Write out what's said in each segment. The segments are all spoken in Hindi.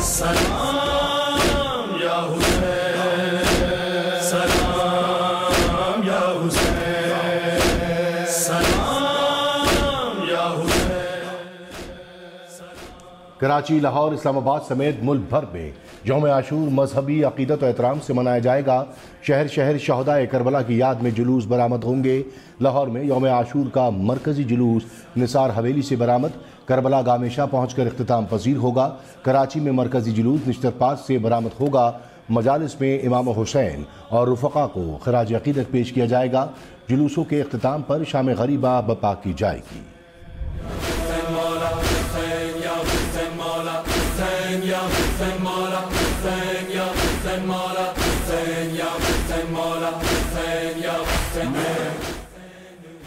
सलाम या हुसैन, सलाम या हुसैन, सलाम या हुसैन। कराची, लाहौर, इस्लामाबाद समेत मुल्क भर में यौम आशूर मजहबी अकीदत और एहतराम से मनाया जाएगा। शहर शहर शहदाए करबला की याद में जुलूस बरामद होंगे। लाहौर में यौम आशूर का मरकजी जुलूस निसार हवेली से बरामद करबला गामेशा पहुंचकर इख्तिताम पजीर होगा। कराची में मरकजी जुलूस निश्तर पास से बरामद होगा। मजालिस में इमाम हुसैन और रुफ़क़ा को खराज अकीदत पेश किया जाएगा। जुलूसों के इख्तिताम पर शाम गरीबा बपा की जाएगी।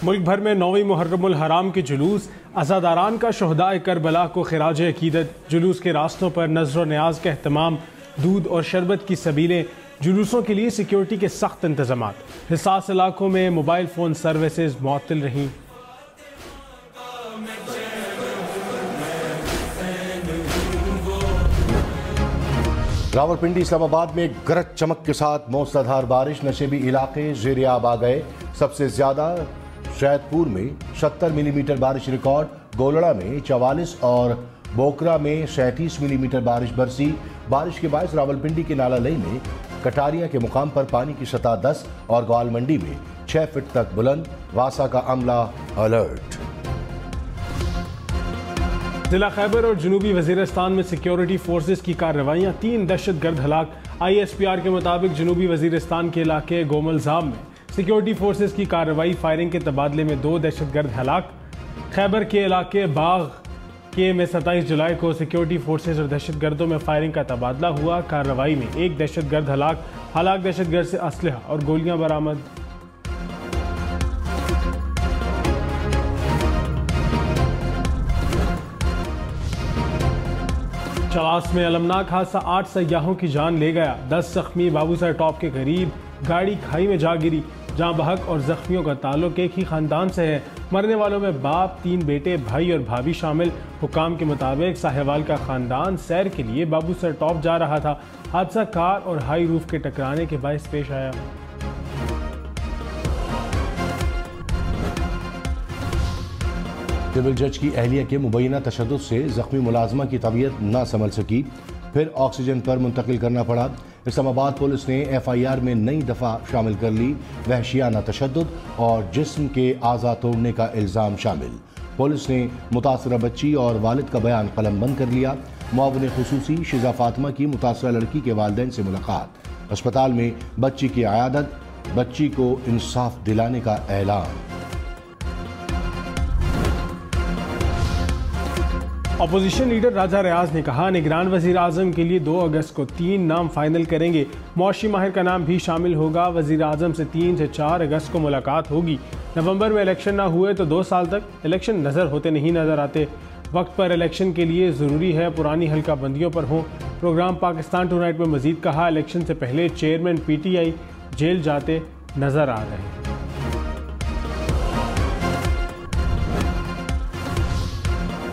मुल्क भर में 9वीं मुहर्रमुल हराम के जुलूस, अज़ादारान का शहदाए करबला को खिराज अकीदत। जुलूस के रास्तों पर नज़र न्याज का एहतमाम, दूध और शरबत की सबीलें। जुलूसों के लिए सिक्योरिटी के सख्त इंतजाम। हिसास इलाकों में मोबाइल फ़ोन सर्विसेज मुअत्तल रहीं। रावलपिंडी, इस्लामाबाद में गरज चमक के साथ मौसलाधार बारिश, नशेबी इलाके ज़ेर आब आ गए। सबसे ज़्यादा शहदपुर में 70 मिलीमीटर बारिश रिकॉर्ड, गोलड़ा में 44 और बोकरा में 37 मिलीमीटर बारिश बरसी। बारिश के बायस रावलपिंडी के नाला लई में कटारियां के मुकाम पर पानी की सतह 10 और ग्वाल मंडी में 6 फीट तक बुलंद। वासा का अमला अलर्ट। जिला खैबर और जनूबी वजीरिस्तान में सिक्योरिटी फोर्सेज की कार्रवाइयाँ, 3 दहशतगर्द हलाक। ISPR के मुताबिक जनूबी वजीरिस्तान के इलाके गोमलजाम में सिक्योरिटी फोर्सेज की कार्रवाई, फायरिंग के तबादले में 2 दहशतगर्द हलाक। खैबर के इलाके बाग के में 27 जुलाई को सिक्योरिटी फोर्सेज और दहशतगर्दों में फायरिंग का तबादला हुआ। कार्रवाई में 1 दहशतगर्द हलाक दहशतगर्द से असलहा और गोलियां बरामद। चलास में अलमनाक हादसा, 8 सयाहों की जान ले गया। 10 जख्मी। बाबूसर टॉप के करीब गाड़ी खाई में जा गिरी। जहां बहक और जख्मियों का ताल्लुक एक ही खानदान से है। मरने वालों में बाप, 3 बेटे, भाई और भाभी शामिल। हुकाम के मुताबिक साहेवाल का खानदान सैर के लिए बाबूसर टॉप जा रहा था। हादसा कार और हाई रूफ के टकराने के बायस पेश आया। सिविल जज की अहलिया के मुबैना तशद्दुद से जख्मी मुलाजमा की तबीयत ना संभल सकी, फिर ऑक्सीजन पर मुंतकिल करना पड़ा। इस्लामाबाद पुलिस ने FIR में नई दफ़ा शामिल कर ली वहशियाना तशद्दुद और जिस्म के आज़ा तोड़ने का इल्ज़ाम शामिल। पुलिस ने मुतासरा बच्ची और वालिद का बयान कलमबंद कर लिया। मुआविन खुसूसी शिजा फातिमा की मुतासरा लड़की के वालिदैन से मुलाकात। अस्पताल में बच्ची की आयादत, बच्ची को इंसाफ दिलाने का ऐलान। अपोजिशन लीडर राजा रियाज ने कहा, निगरान वजीर आजम के लिए 2 अगस्त को 3 नाम फाइनल करेंगे। मौशी माहिर का नाम भी शामिल होगा। वजीर आजम से 3 से 4 अगस्त को मुलाकात होगी। नवंबर में इलेक्शन ना हुए तो 2 साल तक इलेक्शन नज़र होते नहीं नजर आते। वक्त पर इलेक्शन के लिए ज़रूरी है पुरानी हल्का बंदियों पर हों। प्रोग्राम पाकिस्तान टुनाइट में मजीद कहा, इलेक्शन से पहले चेयरमैन PTI जेल जाते नजर आ रहे हैं।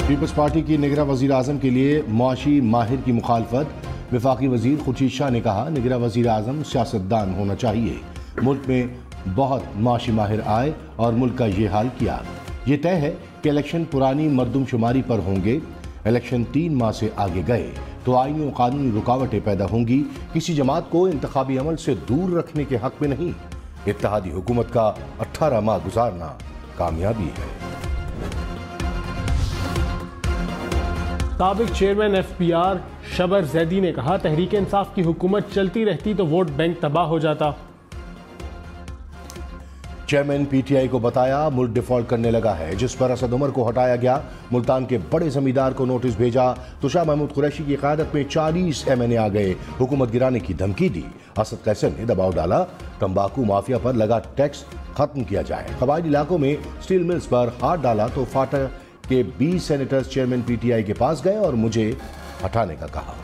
पीपल्स पार्टी की निगरां वजीर आजम के लिए मुआशी माहिर की मुखालफत। वफाकी वजीर खुर्शीद शाह ने कहा, निगरां वजीर आजम सियासतदान होना चाहिए। मुल्क में बहुत मुआशी माहिर आए और मुल्क का ये हाल किया। ये तय है कि इलेक्शन पुरानी मरदमशुमारी पर होंगे। इलेक्शन 3 माह से आगे गए तो आईनी और कानूनी रुकावटें पैदा होंगी। किसी जमात को इंतखाबी अमल से दूर रखने के हक में नहीं। इत्तेहादी हुकूमत का 18 माह गुजारना कामयाबी है। साबिक चेयरमैन FPR शबर जैदी ने कहा, तहरीक इंसाफ की हुकूमत चलती रहती तो वोट बैंक तबाह हो जाता। चेयरमैन PTI को बताया मुल्क डिफॉल्ट करने लगा है, जिस पर असद उमर को हटाया गया। मुल्तान के बड़े जमींदार को नोटिस भेजा तो शाह महमूद कुरैशी की क़यादत में 40 MNA आ गए। हुकूमत गिराने की धमकी दी। असद कैसर ने दबाव डाला, तंबाकू माफिया पर लगा टैक्स खत्म किया जाए। कबायली इलाकों में स्टील मिल्स पर हाथ डाला तो फाटा के 20 सेनेटर्स चेयरमैन PTI के पास गए और मुझे हटाने का कहा।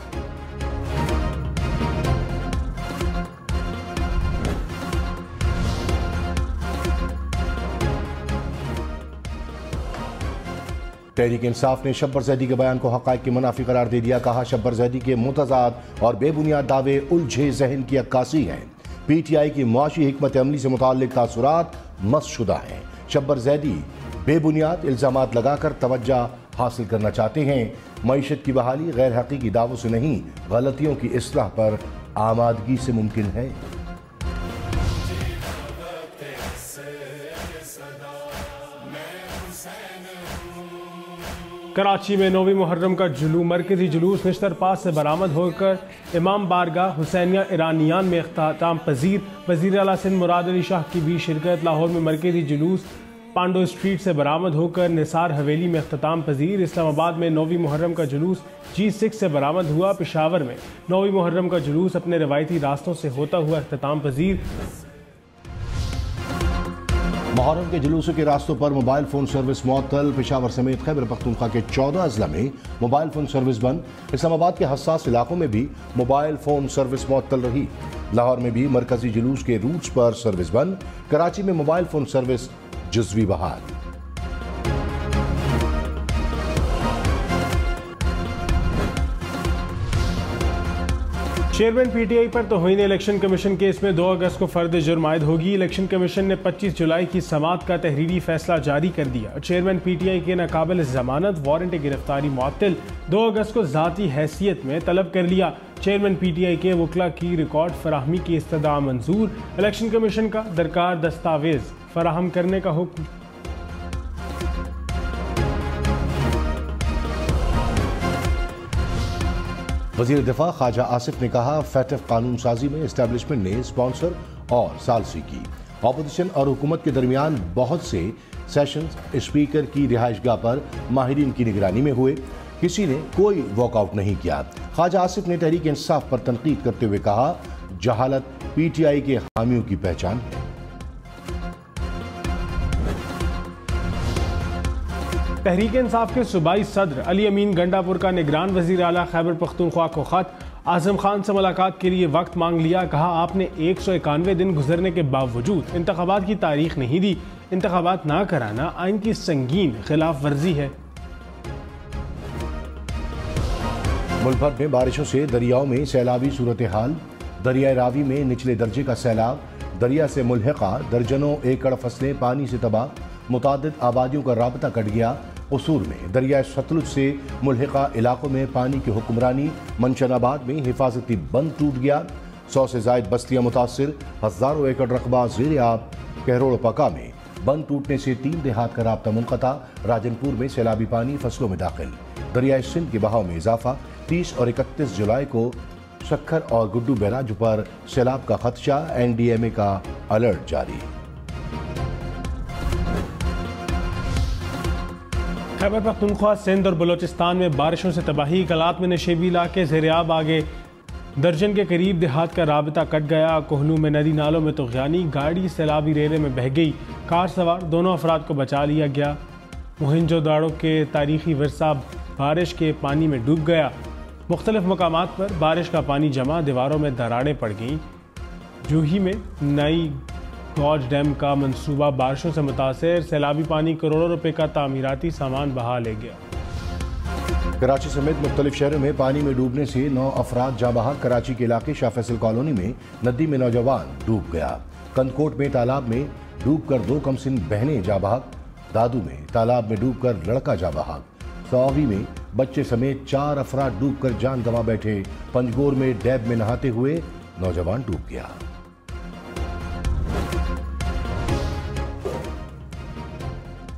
तहरीक इंसाफ ने शब्बर जैदी के बयान को हक़ाइक़ के मुनाफी करार दे दिया। कहा, शब्बर जैदी के मुतज़ाद और बेबुनियाद दावे उलझे जहन की अक्कासी हैं। PTI की मुआशी हिकमत अमली से मुताल्लिक़ तासुरात मसशुदा हैं। शब्बर जैदी बेबुनियाद इल्ज़ामात लगाकर तवज्जो हासिल करना चाहते हैं। मईशत की बहाली गैर हकीकी दावों से नहीं, गलतियों की इस्लाह पर आमादगी से मुमकिन है। कराची में 9वीं मुहर्रम का मरकजी जुलूस निश्तर पास से बरामद होकर इमाम बारगाह हुसैनिया ईरानियान में इख्तिताम पजीर। वज़ीर आला सिंध मुराद अली शाह की भी शिरकत। लाहौर में मरकजी जुलूस पांडो स्ट्रीट से बरामद होकर निसार हवेली में इख्तिताम पजीर। इस्लामाबाद में 9वीं मुहर्रम का जुलूस G6 से बरामद हुआ। पेशावर में 9वीं मुहर्रम का जुलूस अपने रवायती रास्तों से होता हुआ इख्तिताम पजीर। मुहर्रम के जुलूसों के रास्तों पर मोबाइल फ़ोन सर्विस मुअत्तल। पेशावर समेत खैबर पख्तूनख्वा के 14 अजला में मोबाइल फ़ोन सर्विस बंद। इस्लामाबाद के हसास इलाकों में भी मोबाइल फ़ोन सर्विस मुअत्तल रही। लाहौर में भी मरकजी जुलूस के रूट्स पर सर्विस बंद। कराची में मोबाइल फ़ोन सर्विस जुज़वी बहाल। चेयरमैन PTI पर तौहीन इलेक्शन कमीशन केस में 2 अगस्त को फर्द जुर्म आयद होगी। इलेक्शन कमीशन ने 25 जुलाई की समाअत का तहरीरी फैसला जारी कर दिया। चेयरमैन PTI के नाकाबिल जमानत वारंट गिरफ्तारी मुअत्तल। 2 अगस्त को ज़ाती हैसियत में तलब कर लिया। चेयरमैन PTI के वकला की रिकॉर्ड फराहमी की इस्तदा मंजूर। इलेक्शन कमीशन का दरकार दस्तावेज फराहम करने का हुक्म। वज़ीर दिफा ख्वाजा आसिफ ने कहा, फैटफ कानून साजी में इस्टेब्लिशमेंट ने स्पॉन्सर और सालसी की। अपोजिशन और हुकूमत के दरमियान बहुत से सेशंस स्पीकर की रिहाइशगाह पर माहिरीन की निगरानी में हुए। किसी ने कोई वॉकआउट नहीं किया। ख्वाजा आसिफ ने तहरीक इंसाफ पर तनकीद करते हुए कहा, जहालत PTI के हामियों की पहचान है। तहरीक इंसाफ के सूबाई सदर अली अमीन गंडापुर का निगरान वज़ीर आला खैबर पख्तूनख्वा को खत। आज़म खान से मुलाकात के लिए वक्त मांग लिया। कहा, आपने 191 दिन गुजरने के बावजूद इंतखाबात की तारीख नहीं दी। इंतखाबात ना कराना आइन की संगीन खिलाफ वर्जी है। मुल्क भर में बारिशों से दरियाओं में सैलाबी सूरत हाल। दरियाए रावी में निचले दर्जे का सैलाब। दरिया से मुल्हिका दर्जनों एकड़ फसलें पानी से तबाह। मुतादिद आबादियों का राबता कट गया। कसूर में दरियाए सतलुज से मुल्हिका इलाकों में पानी की हुक्मरानी। मंशनाबाद में हिफाजती बंद टूट गया। 100 से जायद बस्तियां मुतासिर। हजारों एकड़ रकबा ज़ेर आब। कहरोड़ पका में बंद टूटने से 3 देहात का राबता मुनक़ता। राजनपुर में सैलाबी पानी फसलों में दाखिल। दरियाए सिंध के बहाव में इजाफा। 30 और 31 जुलाई को शक्कर और गुड्डू बैराज पर सैलाब का खदशा। NDMA का अलर्ट जारी। खैबर पख्तूनख्वा, सिंध और बलोचिस्तान में बारिशों से तबाही। कलात में नशेबी इलाके ज़ेर-ए-आब आगे दर्जन के करीब देहात का राबता कट गया। कोहलू में नदी नालों में तुग़यानी। गाड़ी सैलाबी रेले में बह गई। कार सवार दोनों अफराद को बचा लिया गया। मोहनजोदाड़ो के तारीखी विरसा बारिश के पानी में डूब गया। मुख्तलिफ मकामात पर बारिश का पानी जमा। दीवारों में दरारें पड़ गईं। जूही में नई गौज डैम का मंसूबा बारिशों से मुतासर। सैलाबी पानी करोड़ों रुपए का तामीराती सामान बहा ले गया। कराची समेत मुख्तलिफ शहरों में पानी में डूबने से 9 अफराद जाँ बहक। कराची के इलाके शाह फैसल कॉलोनी में नदी में नौजवान डूब गया। कंदकोट में तालाब में डूबकर 2 कमसिन बहनें जाँ बहक। दादू में तालाब में डूबकर लड़का जाँ बहक। सौवी में बच्चे समेत 4 अफराद डूबकर जान गंवा बैठे। पंजगोर में डैब में नहाते हुए नौजवान डूब गया।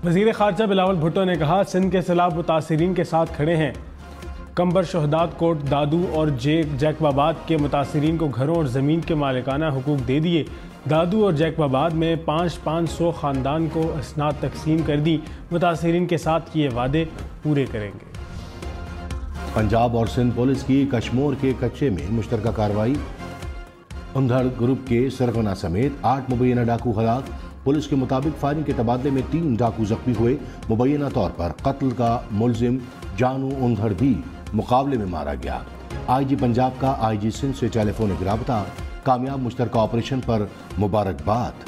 वज़ीर ख़ारजा बिलावल भुट्टो ने कहा, सिंध के सैलाब मुतासिरीन के साथ खड़े हैं। कंबर शहदात कोट, दादू और जैकबाबाद के मुतासिरीन को घरों और ज़मीन के मालिकाना हुकूक दे दिए। दादू और जैकबाबाद में 500 ख़ानदान को असनाद तकसीम कर दी। मुतासिरीन के साथ किए वादे पूरे करेंगे। पंजाब और सिंध पुलिस की कश्मोर के कच्चे में मुश्तरका कार्रवाई। उंधड़ ग्रुप के सरगना समेत 8 मुबैना डाकू हलाक। पुलिस के मुताबिक फायरिंग के तबादले में 3 डाकू जख्मी हुए। मुबैना तौर पर कत्ल का मुलजिम जानू उंधड़ भी मुकाबले में मारा गया। IG पंजाब का IG सिंध से टेलीफोनिक राबता। कामयाब मुश्तरका ऑपरेशन पर मुबारकबाद।